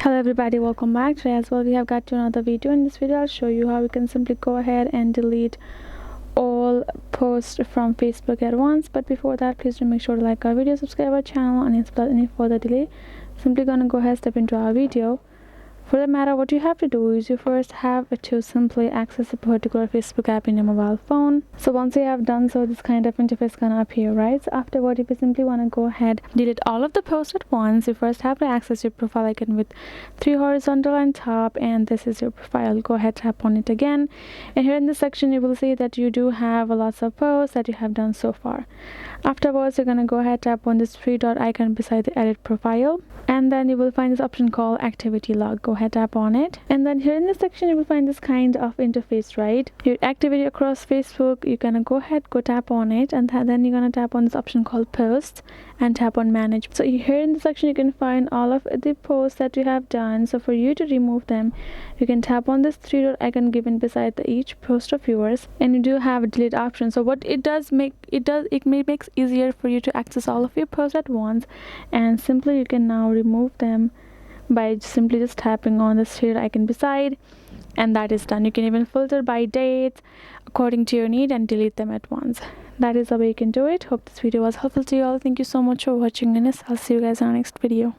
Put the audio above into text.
Hello everybody, welcome back. Today as well we have got to another video. In this video I'll show you how we can simply go ahead and delete all posts from Facebook at once. But before that, please do make sure to like our video, subscribe our channel, and without any further delay, simply gonna go ahead step into our video. For the matter, what you have to do is you first have to simply access a particular Facebook app in your mobile phone. So once you have done so, this kind of interface gonna appear, right? So afterward, if you simply want to go ahead delete all of the posts at once, you first have to access your profile icon with 3 horizontal on top, and this is your profile. Go ahead, tap on it again, and here in this section you will see that you do have lots of posts that you have done so far. Afterwards, you're gonna go ahead, tap on this 3 dot icon beside the edit profile, and then you will find this option called activity log. Go ahead, tap on it, and then here in this section you will find this kind of interface, right? Your activity across Facebook, you're gonna go ahead, tap on it, and then you're gonna tap on this option called posts and tap on manage. So here in this section you can find all of the posts that you have done. So for you to remove them, you can tap on this 3 dot icon given beside each post of yours, and you do have a delete option. So what it makes easier for you to access all of your posts at once, and simply you can now remove them by simply just tapping on the 3 dot icon beside, and that is done. You can even filter by dates according to your need and delete them at once. That is the way you can do it. Hope this video was helpful to you all. Thank you so much for watching, and I'll see you guys in our next video.